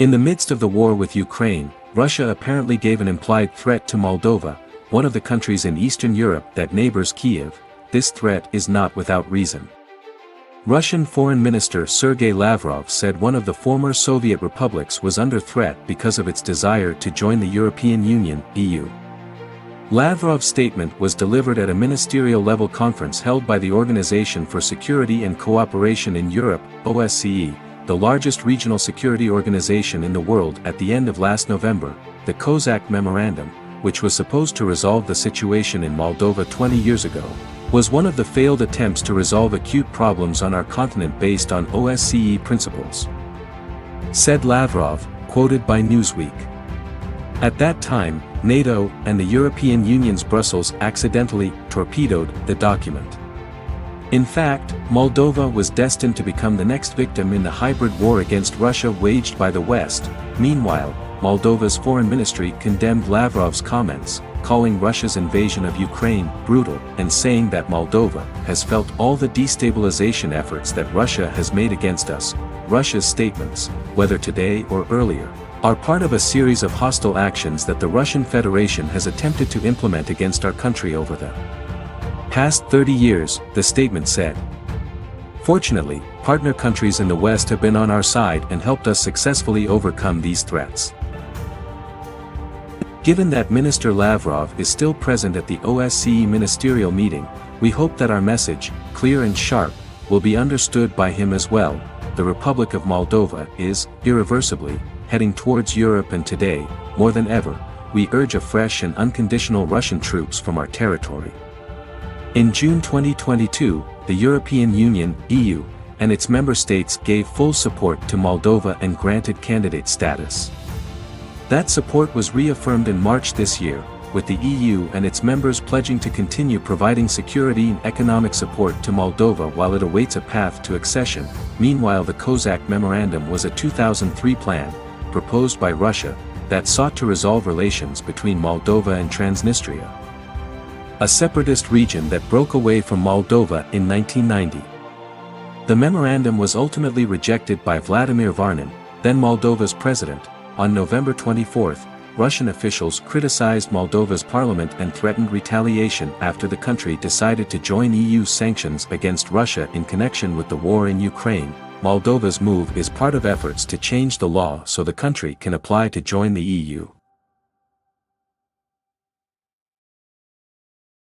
In the midst of the war with Ukraine, Russia apparently gave an implied threat to Moldova, one of the countries in Eastern Europe that neighbors Kyiv. This threat is not without reason. Russian Foreign Minister Sergei Lavrov said one of the former Soviet republics was under threat because of its desire to join the European Union, EU. Lavrov's statement was delivered at a ministerial-level conference held by the Organization for Security and Cooperation in Europe, OSCE, the largest regional security organization in the world. At the end of last November, the Kozak Memorandum, which was supposed to resolve the situation in Moldova 20 years ago, was one of the failed attempts to resolve acute problems on our continent based on OSCE principles, said Lavrov, quoted by Newsweek. At that time, NATO and the European Union's Brussels accidentally torpedoed the document. In fact, Moldova was destined to become the next victim in the hybrid war against Russia waged by the West. Meanwhile, Moldova's foreign ministry condemned Lavrov's comments, calling Russia's invasion of Ukraine brutal and saying that Moldova has felt all the destabilization efforts that Russia has made against us. Russia's statements, whether today or earlier, are part of a series of hostile actions that the Russian Federation has attempted to implement against our country over the past 30 years, the statement said. Fortunately, partner countries in the West have been on our side and helped us successfully overcome these threats. Given that Minister Lavrov is still present at the OSCE ministerial meeting, we hope that our message, clear and sharp, will be understood by him as well. The Republic of Moldova is, irreversibly, heading towards Europe, and today, more than ever, we urge a fresh and unconditional Russian troops from our territory. In June 2022, the European Union, EU, and its member states gave full support to Moldova and granted candidate status. That support was reaffirmed in March this year, with the EU and its members pledging to continue providing security and economic support to Moldova while it awaits a path to accession. Meanwhile, the Kozak Memorandum was a 2003 plan, proposed by Russia, that sought to resolve relations between Moldova and Transnistria, a separatist region that broke away from Moldova in 1990. The memorandum was ultimately rejected by Vladimir Varnin, then Moldova's president. On November 24, Russian officials criticized Moldova's parliament and threatened retaliation after the country decided to join EU sanctions against Russia in connection with the war in Ukraine. Moldova's move is part of efforts to change the law so the country can apply to join the EU.